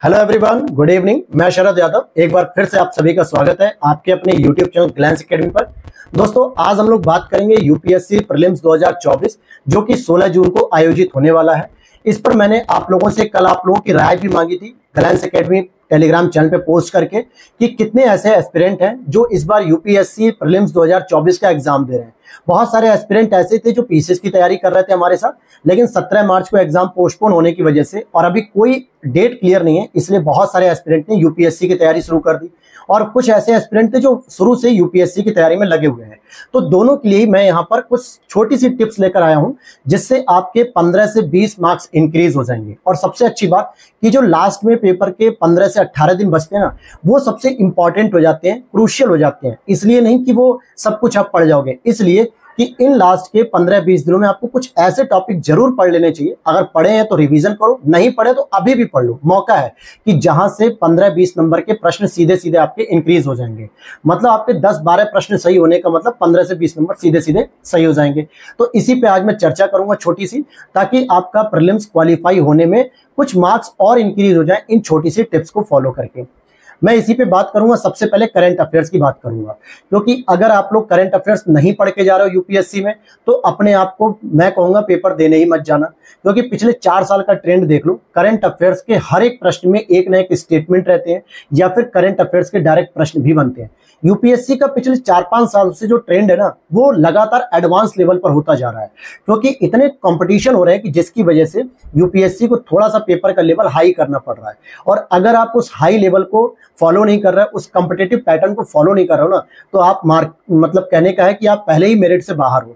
Hello everyone, good evening. मैं शरद यादव एक बार फिर से आप सभी का स्वागत है आपके अपने यूट्यूब चैनल ग्लैंस एकेडमी पर। दोस्तों, आज हम लोग बात करेंगे यूपीएससी प्रीलिम्स 2024 जो कि 16 जून को आयोजित होने वाला है। इस पर मैंने आप लोगों से कल आप लोगों की राय भी मांगी थी ग्लैंस एकेडमी टेलीग्राम चैनल पे पोस्ट करके कि कितने ऐसे एस्पिरेंट हैं जो इस बार यूपीएससी प्रीलिम्स 2024 का एग्जाम दे रहे हैं। बहुत सारे एस्पिरेंट ऐसे थे जो पीसीएस की तैयारी कर रहे थे हमारे साथ, लेकिन 17 मार्च को एग्जाम पोस्टपोन होने की वजह से और अभी कोई डेट क्लियर नहीं है, इसलिए बहुत सारे एस्पिरेंट ने यूपीएससी की तैयारी शुरू कर दी और कुछ ऐसे एस्पिरेंट थे जो शुरू से यूपीएससी की तैयारी में लगे हुए हैं। तो दोनों के लिए मैं यहाँ पर कुछ छोटी सी टिप्स लेकर आया हूँ जिससे आपके 15 से 20 मार्क्स इंक्रीज हो जाएंगे। और सबसे अच्छी बात कि जो लास्ट में पेपर के 15 से 18 दिन बचते हैं ना, वो सबसे इंपॉर्टेंट हो जाते हैं, क्रूशियल हो जाते हैं। इसलिए नहीं कि वो सब कुछ आप पढ़ जाओगे, इसलिए कि इन लास्ट के 15-20 दिनों में आपको कुछ ऐसे टॉपिक जरूर पढ़ लेने चाहिए। अगर पढ़े हैं तो रिवीजन करो, नहीं पढ़े तो अभी भी पढ़ लो। मौका है कि जहां से 15-20 नंबर के प्रश्न सीधे सीधे आपके इंक्रीज हो जाएंगे। मतलब आपके 10-12 प्रश्न सही होने का मतलब 15 से 20 नंबर सीधे सीधे सही हो जाएंगे। तो इसी पे आज मैं चर्चा करूंगा छोटी सी, ताकि आपका प्रीलिम्स क्वालिफाई होने में कुछ मार्क्स और इंक्रीज हो जाए इन छोटी सी टिप्स को फॉलो करके। मैं इसी पे बात करूंगा। सबसे पहले करंट अफेयर्स की बात करूंगा, क्योंकि अगर आप लोग करंट अफेयर्स नहीं पढ़ के जा रहे हो यूपीएससी में तो अपने आप को मैं कहूंगा पेपर देने ही मत जाना। क्योंकि पिछले 4 साल का ट्रेंड देख लो, करंट अफेयर्स के हर एक प्रश्न में एक ना एक स्टेटमेंट रहते हैं या फिर करंट अफेयर्स के डायरेक्ट प्रश्न भी बनते हैं। यूपीएससी का पिछले 4-5 साल से जो ट्रेंड है ना, वो लगातार एडवांस लेवल पर होता जा रहा है, क्योंकि इतने कंपटीशन हो रहे हैं कि जिसकी वजह से यूपीएससी को थोड़ा सा पेपर का लेवल हाई करना पड़ रहा है। और अगर आप उस हाई लेवल को फॉलो नहीं कर रहे हो, उस कॉम्पिटिटिव पैटर्न को फॉलो नहीं कर रहे हो ना, तो आप मार्क मतलब कहने का है कि आप पहले ही मेरिट से बाहर हो।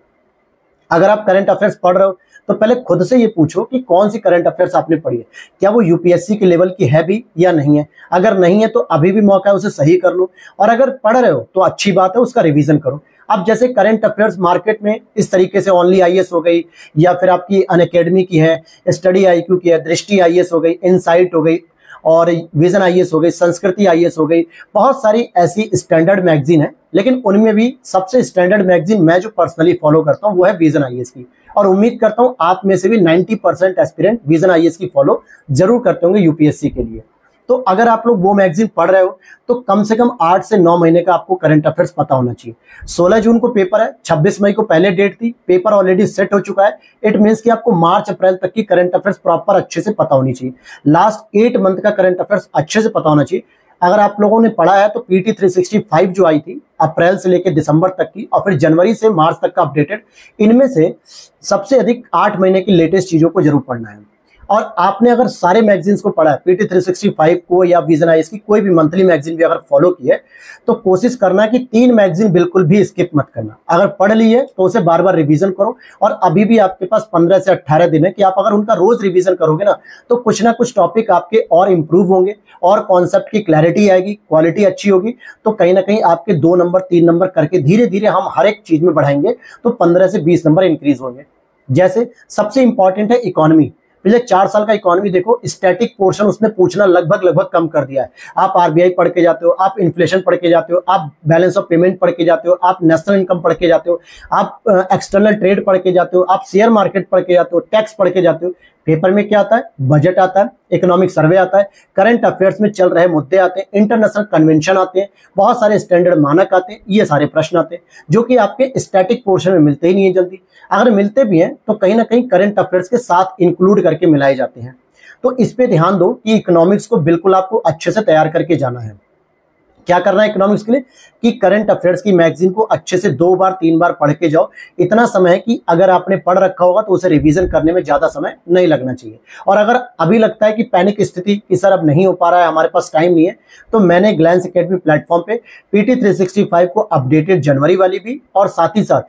अगर आप करंट अफेयर्स पढ़ रहे हो तो पहले खुद से ये पूछो कि कौन सी करंट अफेयर्स आपने पढ़ी है, क्या वो यूपीएससी के लेवल की है भी या नहीं है। अगर नहीं है तो अभी भी मौका है उसे सही कर लो, और अगर पढ़ रहे हो तो अच्छी बात है, उसका रिवीजन करो। अब जैसे करंट अफेयर्स मार्केट में इस तरीके से ओनली आईएएस हो गई, या फिर आपकी अनअकैडमी की है, स्टडी आईक्यू की है, दृष्टि आईएएस हो गई, इनसाइट हो गई, और विजन आईएएस हो गई, संस्कृति आईएएस हो गई। बहुत सारी ऐसी स्टैंडर्ड मैगजीन है, लेकिन उनमें भी सबसे स्टैंडर्ड मैगजीन मैं जो पर्सनली फॉलो करता हूं वो है विजन आईएएस की। और उम्मीद करता हूं आप में से भी 90% एस्पिरेंट विजन आईएएस की फॉलो जरूर करते होंगे यूपीएससी के लिए। तो अगर आप लोग वो मैगजीन पढ़ रहे हो तो कम से कम 8 से 9 महीने का आपको करंट अफेयर्स पता होना चाहिए। 16 जून को पेपर है, 26 मई को पहले डेट थी, पेपर ऑलरेडी सेट हो चुका है। इट मींस कि आपको मार्च अप्रैल तक की करंट अफेयर्स प्रॉपर अच्छे से पता होनी चाहिए। लास्ट 8 मंथ का करंट अफेयर्स अच्छे से पता होना चाहिए। अगर आप लोगों ने पढ़ा है तो पीटी 365 जो आई थी अप्रैल से लेकर दिसंबर तक की, और फिर जनवरी से मार्च तक का अपडेटेड, इनमें से सबसे अधिक 8 महीने की लेटेस्ट चीजों को जरूर पढ़ना है। और आपने अगर सारे मैगजीन्स को पढ़ा है, पीटी 365 को या विजन आईएएस की कोई भी मंथली मैगजीन भी अगर फॉलो की है, तो कोशिश करना कि 3 मैगजीन बिल्कुल भी स्किप मत करना। अगर पढ़ ली है तो उसे बार बार रिवीजन करो, और अभी भी आपके पास 15 से 18 दिन है कि आप अगर उनका रोज रिवीजन करोगे ना कुछ टॉपिक आपके और इंप्रूव होंगे, और कॉन्सेप्ट की क्लैरिटी आएगी, क्वालिटी अच्छी होगी। तो कहीं ना कहीं आपके 2 नंबर 3 नंबर करके धीरे धीरे हम हर एक चीज में बढ़ाएंगे तो 15 से 20 नंबर इंक्रीज होंगे। जैसे सबसे इंपॉर्टेंट है इकोनॉमी। पिछले 4 साल का इकोनॉमी देखो, स्टैटिक पोर्शन उसने पूछना लगभग कम कर दिया है। आप आरबीआई पढ़ के जाते हो, आप इन्फ्लेशन पढ़ के जाते हो, आप बैलेंस ऑफ पेमेंट पढ़ के जाते हो, आप नेशनल इनकम पढ़ के जाते हो, आप एक्सटर्नल ट्रेड पढ़ के जाते हो, आप शेयर मार्केट पढ़ के जाते हो, टैक्स पढ़ के जाते हो। पेपर में क्या आता है? बजट आता है, इकोनॉमिक सर्वे आता है, करंट अफेयर्स में चल रहे मुद्दे आते हैं, इंटरनेशनल कन्वेंशन आते हैं, बहुत सारे स्टैंडर्ड मानक आते हैं। ये सारे प्रश्न आते हैं जो कि आपके स्टैटिक पोर्शन में मिलते ही नहीं है जल्दी। अगर मिलते भी हैं तो कहीं ना कहीं करंट अफेयर्स के साथ इंक्लूड करके मिलाए जाते हैं। तो इस पे ध्यान दो कि इकोनॉमिक्स को बिल्कुल आपको अच्छे से तैयार करके जाना है। क्या करना है इकोनॉमिक्स के लिए कि करंट अफेयर्स की मैगजीन को अच्छे से 2 बार 3 बार पढ़ के जाओ। इतना समय है कि अगर आपने पढ़ रखा होगा तो उसे रिवीजन करने में ज्यादा समय नहीं लगना चाहिए। और अगर अभी लगता है कि पैनिक स्थिति कि सर अब नहीं हो पा रहा है, हमारे पास टाइम नहीं है, तो मैंने ग्लैंस एकेडमी प्लेटफॉर्म पे पीटी 365 को अपडेटेड जनवरी वाली भी, और साथ ही साथ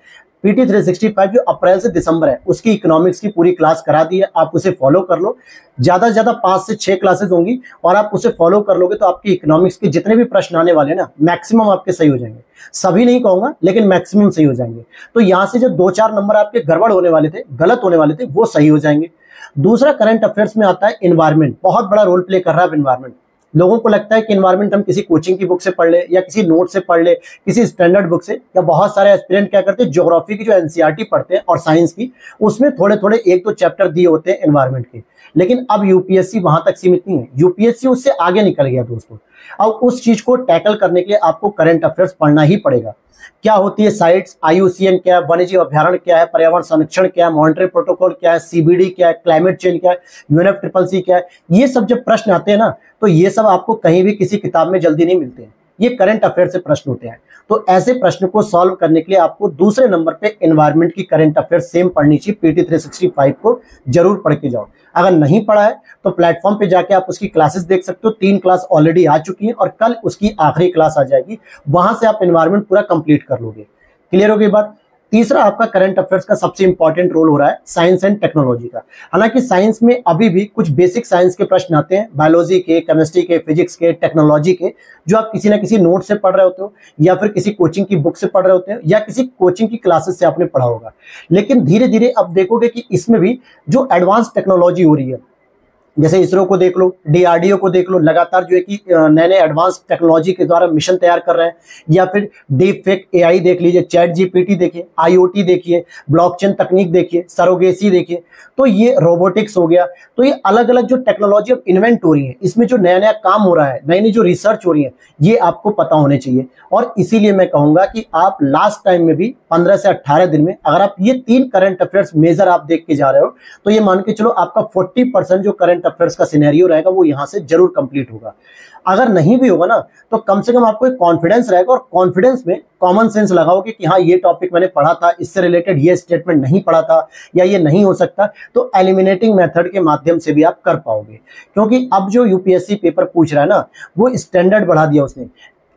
पीटी 365 जो अप्रैल से दिसंबर है उसकी इकोनॉमिक्स की पूरी क्लास करा दी है। आप उसे फॉलो कर लो। ज्यादा से ज्यादा 5 से 6 क्लासेस होंगी, और आप उसे फॉलो कर लोगे तो आपकी इकोनॉमिक्स के जितने भी प्रश्न आने वाले ना, मैक्सिमम आपके सही हो जाएंगे। सभी नहीं कहूंगा, लेकिन मैक्सिमम सही हो जाएंगे। तो यहां से जो 2-4 नंबर आपके गड़बड़ होने वाले थे, गलत होने वाले थे, वो सही हो जाएंगे। दूसरा करंट अफेयर्स में आता है एनवायरमेंट। बहुत बड़ा रोल प्ले कर रहा है एनवायरमेंट। लोगों को लगता है कि एनवायरमेंट हम किसी कोचिंग की बुक से पढ़ ले, या किसी नोट से पढ़ ले, किसी स्टैंडर्ड बुक से। या बहुत सारे एस्पिरेंट क्या करते हैं, ज्योग्राफी की जो एनसीईआरटी पढ़ते हैं और साइंस की, उसमें थोड़े थोड़े 1-2 चैप्टर दिए होते हैं एनवायरमेंट के। लेकिन अब यूपीएससी वहां तक सीमित नहीं है, यूपीएससी उससे आगे निकल गया दोस्तों। अब उस चीज को टैकल करने के लिए आपको करंट अफेयर्स पढ़ना ही पड़ेगा। क्या होती है साइट्स, आईयूसीएन क्या है, वन्यजीव अभ्यारण्य क्या है, पर्यावरण संरक्षण क्या है, मॉनिटरी प्रोटोकॉल क्या है, सीबीडी क्या है, क्लाइमेट चेंज क्या है, यूएनएफसीसीसी क्या है, ये सब जब प्रश्न आते हैं ना, तो ये सब आपको कहीं भी किसी किताब में जल्दी नहीं मिलते हैं, ये करंट अफेयर से प्रश्न होते हैं। तो ऐसे प्रश्न को सॉल्व करने के लिए आपको दूसरे नंबर पे एनवायरनमेंट की करंट अफेयर सेम पढ़नी चाहिए। पीटी 365 को जरूर पढ़ के जाओ। अगर नहीं पढ़ा है तो प्लेटफॉर्म पे जाके आप उसकी क्लासेस देख सकते हो, 3 क्लास ऑलरेडी आ चुकी हैं और कल उसकी आखिरी क्लास आ जाएगी, वहां से आप एनवायरनमेंट पूरा कंप्लीट कर लोगे। क्लियर हो गई बात। तीसरा आपका करंट अफेयर्स का सबसे इंपॉर्टेंट रोल हो रहा है साइंस एंड टेक्नोलॉजी का। हालांकि साइंस में अभी भी कुछ बेसिक साइंस के प्रश्न आते हैं, बायोलॉजी के, केमिस्ट्री के, फिजिक्स के, टेक्नोलॉजी के, जो आप किसी ना किसी नोट से पढ़ रहे होते हो या फिर किसी कोचिंग की बुक से पढ़ रहे होते हो या किसी कोचिंग की क्लासेस से आपने पढ़ा होगा। लेकिन धीरे धीरे अब देखोगे कि इसमें भी जो एडवांस टेक्नोलॉजी हो रही है, जैसे इसरो को देख लो, डीआरडीओ को देख लो, लगातार जो है कि नए नए एडवांस टेक्नोलॉजी के द्वारा मिशन तैयार कर रहे हैं, या फिर डीप फेक एआई देख लीजिए, चैट जीपीटी देखिए, आईओटी देखिए, ब्लॉकचेन तकनीक देखिए, सरोगेसी देखिए, तो ये रोबोटिक्स हो गया। तो ये अलग अलग जो टेक्नोलॉजी अब इन्वेंट हो रही है, इसमें जो नया नया काम हो रहा है, नई नई जो रिसर्च हो रही है, ये आपको पता होने चाहिए। और इसीलिए मैं कहूंगा कि आप लास्ट टाइम में भी 15 से 18 दिन में अगर आप ये 3 करंट अफेयर्स मेजर आप देख के जा रहे हो, तो ये मान के चलो आपका 40% जो करंट अफेयर्स का सिनेरियो रहेगा वो यहां से जरूर कंप्लीट होगा। अगर नहीं भी होगा ना, तो कम से कम आपको एक कॉन्फिडेंस रहेगा, और कॉन्फिडेंस में कॉमन सेंस लगाओगे कि हाँ ये टॉपिक मैंने पढ़ा था, इससे रिलेटेड ये स्टेटमेंट नहीं पढ़ा था या ये नहीं हो सकता, तो एलिमिनेटिंग मेथड के माध्यम से भी आप कर पाओगे। क्योंकि अब जो यूपीएससी पेपर पूछ रहा है ना, वो स्टैंडर्ड बढ़ा दिया उसने,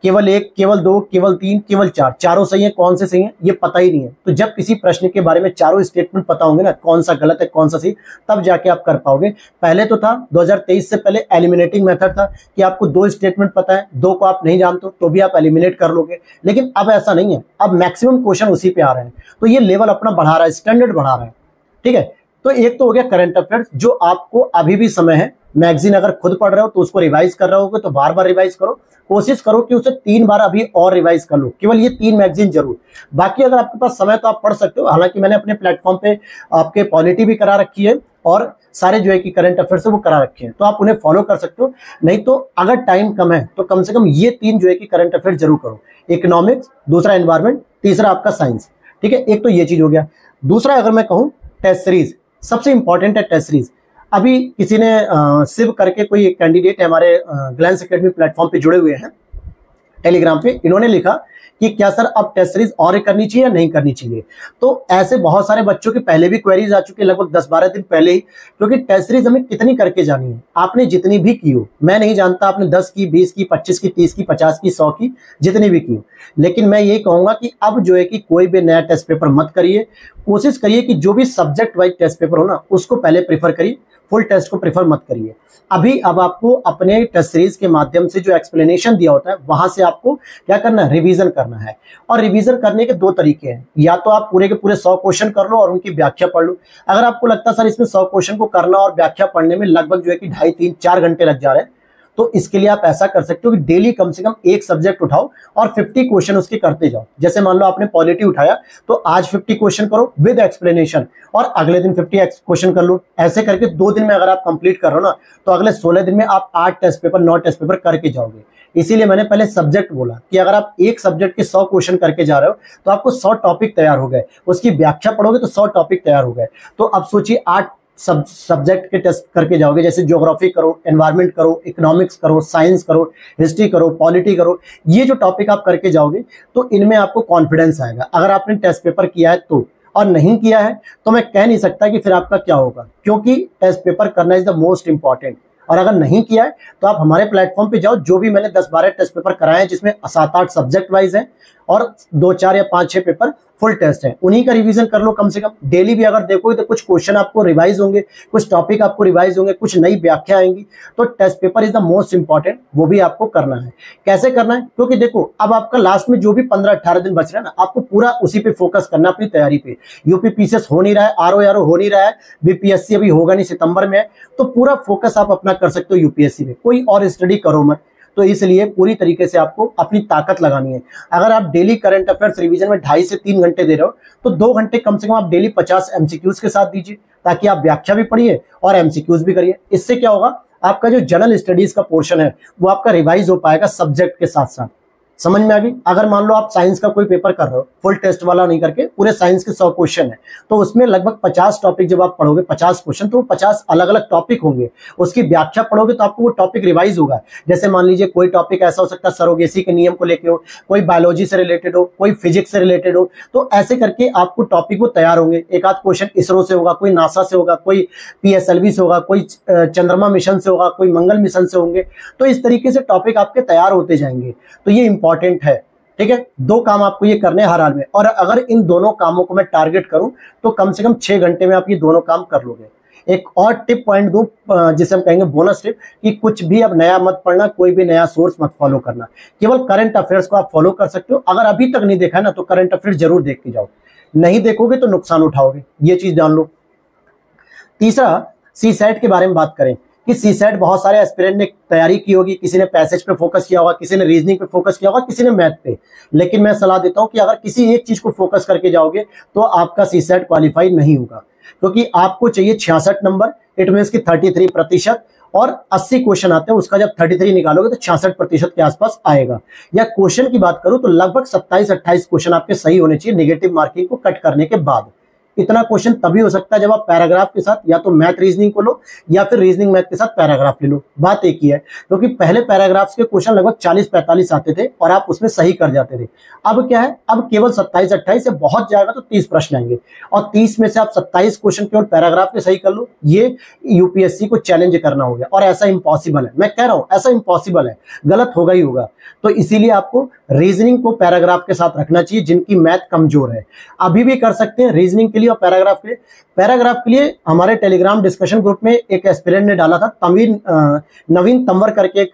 केवल 1, केवल 2, केवल 3, केवल 4, चारों सही है, कौन से सही है ये पता ही नहीं है। तो जब किसी प्रश्न के बारे में चारों स्टेटमेंट पता होंगे ना, कौन सा गलत है कौन सा सही, तब जाके आप कर पाओगे। पहले तो था 2023 से पहले एलिमिनेटिंग मेथड था कि आपको 2 स्टेटमेंट पता है, 2 को आप नहीं जानते तो भी आप एलिमिनेट कर लोगे। लेकिन अब ऐसा नहीं है, अब मैक्सिमम क्वेश्चन उसी पे आ रहे हैं, तो ये लेवल अपना बढ़ा रहा है, स्टैंडर्ड बढ़ा रहा है। ठीक है, तो एक तो हो गया करंट अफेयर्स, जो आपको अभी भी समय है। मैगजीन अगर खुद पढ़ रहे हो तो उसको रिवाइज कर रहे होगे तो बार बार रिवाइज करो, कोशिश करो कि उसे 3 बार अभी और रिवाइज कर लो, केवल ये 3 मैगजीन जरूर। बाकी अगर आपके पास समय तो आप पढ़ सकते हो। हालांकि मैंने अपने प्लेटफॉर्म पे आपके पॉलिटी भी करा रखी है और सारे जो है कि करंट अफेयर्स है वो करा रखे हैं, तो आप उन्हें फॉलो कर सकते हो। नहीं तो अगर टाइम कम है तो कम से कम ये 3 जो है कि करंट अफेयर जरूर करो, इकोनॉमिक्स, दूसरा एनवायरमेंट, तीसरा आपका साइंस। ठीक है, एक तो ये चीज हो गया। दूसरा अगर मैं कहूँ टेस्ट सीरीज, सबसे इंपॉर्टेंट है टेस्ट सीरीज। अभी किसी ने शिव करके कोई कैंडिडेट है हमारे ग्लैंस एकेडमी प्लेटफॉर्म पे जुड़े हुए हैं टेलीग्राम पे, इन्होंने लिखा कि क्या सर अब टेस्ट सीरीज और करनी चाहिए या नहीं करनी चाहिए। तो ऐसे बहुत सारे बच्चों के पहले भी क्वेरीज आ चुके हैं, लगभग 10-12 दिन पहले ही, क्योंकि टेस्ट सीरीज हमें कितनी करके जानी है। आपने जितनी भी की हो, मैं नहीं जानता आपने 10 की, 20 की, 25 की, 30 की, 50 की, 100 की, जितनी भी की हो, लेकिन मैं यही कहूंगा कि अब जो है कि कोई भी नया टेस्ट पेपर मत करिए। कोशिश करिए कि जो भी सब्जेक्ट वाइज टेस्ट पेपर हो ना, उसको पहले प्रीफर करिए, फुल टेस्ट को प्रीफर मत करिए। अब आपको अपने टेस्ट सीरीज के माध्यम से जो एक्सप्लेनेशन दिया होता है वहां से आपको क्या करना है, रिवीजन करना है। और रिवीजन करने के 2 तरीके हैं, या तो आप पूरे के पूरे 100 क्वेश्चन कर लो और उनकी व्याख्या पढ़ लो। अगर आपको लगता है सर इसमें 100 क्वेश्चन को करना और व्याख्या पढ़ने में लगभग जो है कि 2.5, 3, 4 घंटे लग जा रहे हैं, तो इसके लिए आप ऐसा कर सकते हो कि डेली कम से कम एक सब्जेक्ट उठाओ और 50 क्वेश्चन उसके करते जाओ। जैसे मान लो आपने पॉलिटी उठाया तो आज 50 क्वेश्चन करो विद एक्सप्लेनेशन, और अगले दिन 50 क्वेश्चन कर लो। ऐसे करके 2 दिन में अगर आप कंप्लीट कर रहे हो ना, तो अगले 16 दिन में आप 8 टेस्ट पेपर, 9 टेस्ट पेपर करके जाओगे। इसीलिए मैंने पहले सब्जेक्ट बोला कि अगर आप एक सब्जेक्ट के 100 क्वेश्चन करके जा रहे हो तो आपको 100 टॉपिक तैयार हो गए, उसकी व्याख्या पढ़ोगे तो 100 टॉपिक तैयार हो गए। तो अब सोचिए 8 सब्जेक्ट के टेस्ट करके जाओगे, जैसे ज्योग्राफी करो, एनवायरनमेंट करो, इकोनॉमिक्स करो, साइंस करो, हिस्ट्री करो, पॉलिटी करो। ये जो टॉपिक आप करके जाओगे तो इनमें आपको कॉन्फिडेंस आएगा। अगर आपने टेस्ट पेपर किया है तो, और नहीं किया है तो मैं कह नहीं सकता कि फिर आपका क्या होगा, क्योंकि टेस्ट पेपर करना इज द मोस्ट इंपॉर्टेंट। और अगर नहीं किया है तो आप हमारे प्लेटफॉर्म पे जाओ, जो भी मैंने 10-12 टेस्ट पेपर कराए हैं, जिसमें 7-8 सब्जेक्ट वाइज हैं और 2-4 या 5-6 पेपर फुल टेस्ट है, उन्हीं का रिवीजन कर लो। कम से कम डेली भी अगर देखोगे तो कुछ क्वेश्चन आपको रिवाइज होंगे, कुछ टॉपिक आपको रिवाइज होंगे, कुछ नई व्याख्या आएंगी। तो test paper is the most important, वो भी आपको करना है। कैसे करना है, क्योंकि देखो अब आपका लास्ट में जो भी 15-18 दिन बच रहा है ना, आपको पूरा उसी पे फोकस करना, अपनी तैयारी पे। यूपी पीसीएस हो नहीं रहा है, आरओ हो नहीं रहा है, बीपीएससी अभी होगा नहीं, सितंबर में है, तो पूरा फोकस आप अपना कर सकते हो यूपीएससी में, कोई और स्टडी करो मत। तो इसलिए पूरी तरीके से आपको अपनी ताकत लगानी है। अगर आप डेली करंट अफेयर्स रिवीजन में 2.5 से 3 घंटे दे रहे हो तो 2 घंटे कम से कम आप डेली 50 एमसीक्यूज के साथ दीजिए, ताकि आप व्याख्या भी पढ़िए और एमसीक्यूज भी करिए। इससे क्या होगा, आपका जो जनरल स्टडीज का पोर्शन है वो आपका रिवाइज हो पाएगा सब्जेक्ट के साथ साथ। समझ में आ गई? अगर मान लो आप साइंस का कोई पेपर कर रहे हो, फुल टेस्ट वाला नहीं करके, पूरे साइंस के 100 क्वेश्चन है, तो उसमें लगभग 50 टॉपिक जब आप पढ़ोगे, 50 क्वेश्चन, तो 50 अलग अलग टॉपिक होंगे, उसकी व्याख्या पढ़ोगे तो आपको वो टॉपिक रिवाइज होगा। जैसे मान लीजिए कोई टॉपिक ऐसा हो सकता है सरोगेसी के नियम को लेकर हो, कोई बायोलॉजी से रिलेटेड हो, कोई फिजिक्स से रिलेटेड हो, तो ऐसे करके आपको टॉपिक वो तैयार होंगे। एक आध क्वेश्चन इसरो से होगा, कोई नासा से होगा, कोई PSLV से होगा, कोई चंद्रमा मिशन से होगा, कोई मंगल मिशन से होंगे। तो इस तरीके से टॉपिक आपके तैयार होते जाएंगे। तो ये इंपॉर्टेंट है, ठीक है। 2 काम आपको ये करने हैं हर हाल में, और अगर इन दोनों कामों को मैं टारगेट करूं तो कम से कम 6 घंटे में आप ये दोनों काम कर लोगे। एक और टिप पॉइंट दूं, जिसे हम कहेंगे बोनस टिप, कि कुछ भी अब नया मत पढ़ना, कोई भी नया सोर्स मत फॉलो करना, केवल करंट अफेयर्स को आप फॉलो कर सकते हो। अगर अभी तक नहीं देखा है ना, तो करंट अफेयर्स जरूर देख के जाओ, नहीं देखोगे तो नुकसान उठाओगे, ये चीज जान लो। तीसरा, सीसैट के बारे में बात करें कि सीसैट बहुत सारे एस्पिरेंट ने तैयारी की होगी, किसी ने पैसेज पे फोकस किया होगा, किसी ने रीजनिंग पे फोकस किया होगा, किसी ने मैथ पे। लेकिन मैं सलाह देता हूं कि अगर किसी एक चीज को फोकस करके जाओगे तो आपका सीसैट क्वालिफाई नहीं होगा, क्योंकि आपको चाहिए 66 नंबर, इट मीन्स की 33%, और 80 क्वेश्चन आते हैं, उसका जब 33 निकालोगे तो 66% के आसपास आएगा। या क्वेश्चन की बात करूं तो लगभग 27-28 क्वेश्चन आपके सही होने चाहिए नेगेटिव मार्किंग को कट करने के बाद। इतना क्वेश्चन तभी हो सकता है जब आप पैराग्राफ के साथ या तो मैथ रीजनिंग को लो या फिर रीजनिंग मैथ के साथ पैराग्राफ ले लो। बात एक ही है, क्योंकि पहले पैराग्राफ्स के क्वेश्चन लगभग 40-45 आते थे और आप उसमें सही कर जाते थे। अब क्या है, अब केवल 27-28 से बहुत जाएगा तो 30 प्रश्न आएंगे, और 30 में से आप 27 क्वेश्चन केवल पैराग्राफ के सही कर लो। ये यूपीएससी को चैलेंज करना हो गया, और ऐसा इम्पॉसिबल है। मैं कह रहा हूं ऐसा इम्पॉसिबल है, गलत होगा ही होगा। तो इसीलिए आपको रीजनिंग को पैराग्राफ के साथ रखना चाहिए, जिनकी मैथ कमजोर है। अभी भी कर सकते हैं रीजनिंग के लिए और पैराग्राफ के लिए। पैराग्राफ के लिए हमारे टेलीग्राम डिस्कशन ग्रुप में एक एस्पिरेंट ने डाला था, नवीन तंवर करके एक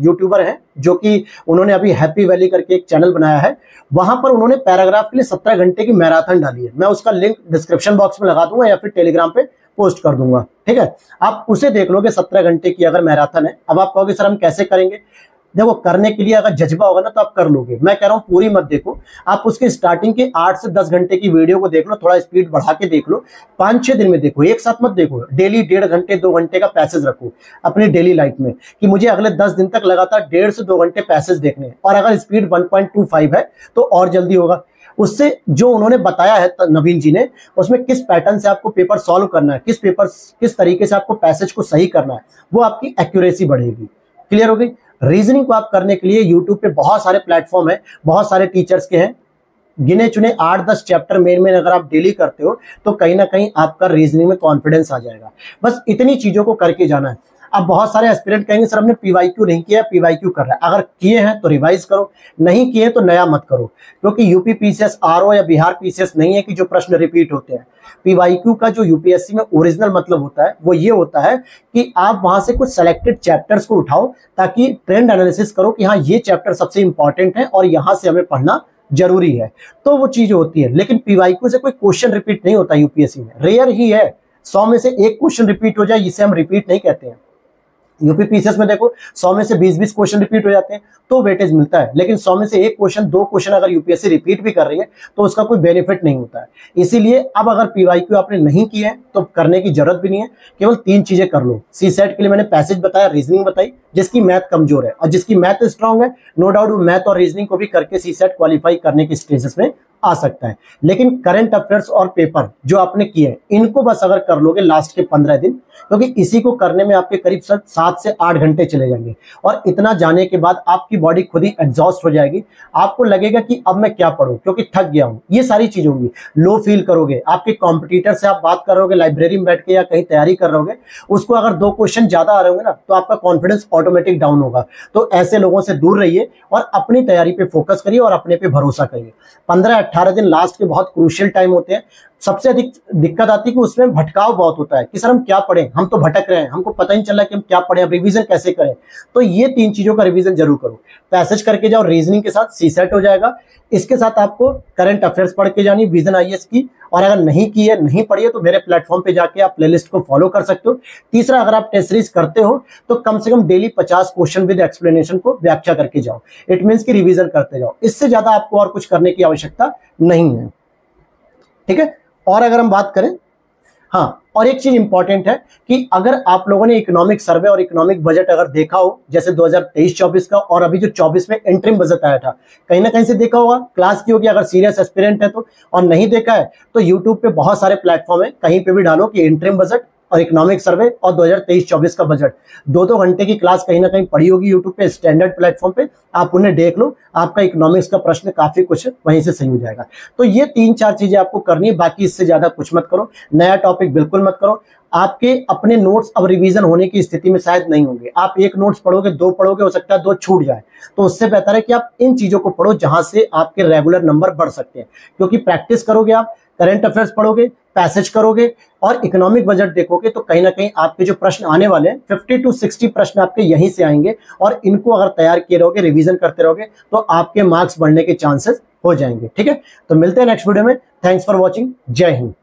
यूट्यूबर है, जो कि उन्होंने अभी हैप्पी वैली करके एक चैनल बनाया है। वहां पर उन्होंने पैराग्राफ के लिए 17 घंटे की मैराथन डाली है। मैं उसका लिंक डिस्क्रिप्शन बॉक्स में लगा दूंगा या फिर टेलीग्राम पे पोस्ट कर दूंगा, ठीक है। आप उसे देख लोगे, 17 घंटे की अगर मैराथन है। अब आप कहोगे सर हम कैसे करेंगे? देखो, करने के लिए अगर जज्बा होगा ना तो आप कर लोगे। मैं कह रहा हूं पूरी मत देखो, आप उसके स्टार्टिंग के 8 से 10 घंटे की वीडियो को देख लो, थोड़ा स्पीड बढ़ा के देख लो, 5-6 दिन में देखो, एक साथ मत देखो। डेली 1.5 घंटे 2 घंटे का पैसेज रखो अपनी डेली लाइफ में, कि मुझे अगले 10 दिन तक लगातार 1.5 से 2 घंटे पैसेज देखने हैं। और अगर स्पीड 1.25 है तो और जल्दी होगा। उससे जो उन्होंने बताया है नवीन जी ने, उसमें किस पैटर्न से आपको पेपर सॉल्व करना है, किस तरीके से आपको पैसेज को सही करना है, वो आपकी एक्यूरेसी बढ़ेगी। क्लियर हो गई? रीजनिंग को आप करने के लिए यूट्यूब पे बहुत सारे प्लेटफॉर्म है, बहुत सारे टीचर्स के हैं। गिने चुने 8-10 चैप्टर मेन अगर आप डेली करते हो तो कहीं ना कहीं आपका रीजनिंग में कॉन्फिडेंस आ जाएगा। बस इतनी चीजों को करके जाना है। अब बहुत सारे एस्पिरेंट कहेंगे सर हमने पीवाईक्यू नहीं किया, पीवाईक्यू कर रहा है। अगर किए हैं तो रिवाइज करो, नहीं किए तो नया मत करो, क्योंकि यूपी पीसीएस आरओ या बिहार पीसीएस नहीं है कि जो प्रश्न रिपीट होते हैं। पीवाईक्यू का जो यूपीएससी में ओरिजिनल मतलब होता है वो ये होता है कि आप वहां से कुछ सेलेक्टेड चैप्टर्स को उठाओ, ताकि ट्रेंड एनालिसिस करो कि हाँ ये चैप्टर सबसे इंपॉर्टेंट है और यहां से हमें पढ़ना जरूरी है, तो वो चीज होती है। लेकिन पीवाईक्यू से कोई क्वेश्चन रिपीट नहीं होता यूपीएससी में, रेयर ही है। 100 में से 1 क्वेश्चन रिपीट हो जाए, इसे हम रिपीट नहीं कहते हैं। यूपी पीसीएस में देखो 100 में से 20-20 क्वेश्चन रिपीट हो जाते हैं तो वेटेज मिलता है, लेकिन 100 में से 1 क्वेश्चन 2 क्वेश्चन अगर यूपीएससी रिपीट भी कर रही है तो उसका कोई बेनिफिट नहीं होता है। इसीलिए अब अगर पीवाईक्यू आपने नहीं किया है तो करने की जरूरत भी नहीं है, केवल 3 चीजें कर लो। सीसेट के लिए मैंने पैसेज बताया, रीजनिंग बताई, जिसकी मैथ कमजोर है, और जिसकी मैथ स्ट्रांग है नो डाउट मैथ और रीजनिंग को भी करके सीसेट क्वालिफाई करने की स्टेजेस में आ सकता है। लेकिन करंट अफेयर्स और पेपर जो आपने किए इनको बस अगर कर लोगे लास्ट के 15 दिन, क्योंकि इसी को करने में आपके करीब 7 से 8 घंटे चले जाएंगे, और इतना जाने के बाद आपकी बॉडी खुद ही एग्जॉस्ट हो जाएगी। आपको लगेगा कि अब मैं क्या पढूं क्योंकि थक गया हूं, ये सारी चीजें होंगी। लो फील करोगे, आपके कॉम्पिटिटर से आप बात कर रहोगे लाइब्रेरी में बैठ के या कहीं तैयारी कर रहोगे, उसको अगर 2 क्वेश्चन ज्यादा आ रहे होंगे ना तो आपका कॉन्फिडेंस ऑटोमेटिक डाउन होगा। तो ऐसे लोगों से दूर रहिए और अपनी तैयारी पे फोकस करिए और अपने पे भरोसा करिए। 15-18 दिन लास्ट के बहुत क्रूशियल टाइम होते हैं। सबसे अधिक दिक्कत आती है कि उसमें भटकाव बहुत होता है कि सर हम क्या पढ़ें, हम तो भटक रहे हैं, हमको पता ही नहीं चल रहा कि हम क्या पढ़ें, अब रिवीजन कैसे करें। तो ये 3 चीजों का रिवीजन जरूर करो। पैसेज करके जाओ, रीजनिंग के साथ सीसेट हो जाएगा। इसके साथ आपको करंट अफेयर्स पढ़ के जानी, विजन आईएएस की, और अगर नहीं की है, नहीं पढ़ी है, तो मेरे प्लेटफॉर्म पे जाके आप प्लेलिस्ट को फॉलो कर सकते हो। तीसरा, अगर आप टेस्ट सीरीज करते हो तो कम से कम डेली 50 क्वेश्चन विद एक्सप्लेनेशन को व्याख्या करके जाओ। इट मीन्स की रिवीजन करते जाओ, इससे ज्यादा आपको और कुछ करने की आवश्यकता नहीं है। ठीक है। और अगर हम बात करें, हाँ, और एक चीज इंपॉर्टेंट है कि अगर आप लोगों ने इकोनॉमिक सर्वे और इकोनॉमिक बजट अगर देखा हो, जैसे 2023-24 का, और अभी जो 24 में इंटरिम बजट आया था, कहीं ना कहीं से देखा होगा, क्लास की होगी अगर सीरियस एस्पिरेंट है तो, और नहीं देखा है तो यूट्यूब पे बहुत सारे प्लेटफॉर्म है, कहीं पे भी डालो कि इंटरिम बजट और इकोनॉमिक सर्वे और 2023-24 का बजट, 2-2 घंटे की क्लास कहीं ना कहीं पड़ी होगी यूट्यूब पे, स्टैंडर्ड प्लेटफॉर्म पे, आप उन्हें देख लो, आपका इकोनॉमिक्स का प्रश्न काफी कुछ वहीं से सही हो जाएगा। तो ये 3-4 चीजें आपको करनी है, बाकी इससे ज्यादा कुछ मत करो, नया टॉपिक बिल्कुल मत करो। आपके अपने नोट्स अब रिवीजन होने की स्थिति में शायद नहीं होंगे, आप 1 नोट्स पढ़ोगे, 2 पढ़ोगे, हो सकता है 2 छूट जाए, तो उससे बेहतर है कि आप इन चीजों को पढ़ो जहां से आपके रेगुलर नंबर बढ़ सकते हैं, क्योंकि प्रैक्टिस करोगे, आप करंट अफेयर्स पढ़ोगे, पैसेज करोगे और इकोनॉमिक बजट देखोगे, तो कहीं ना कहीं आपके जो प्रश्न आने वाले हैं 50 to 60 प्रश्न आपके यहीं से आएंगे, और इनको अगर तैयार किए रहोगे, रिवीजन करते रहोगे, तो आपके मार्क्स बढ़ने के चांसेस हो जाएंगे। ठीक है, तो मिलते हैं नेक्स्ट वीडियो में। Thanks for watching. जय हिंद।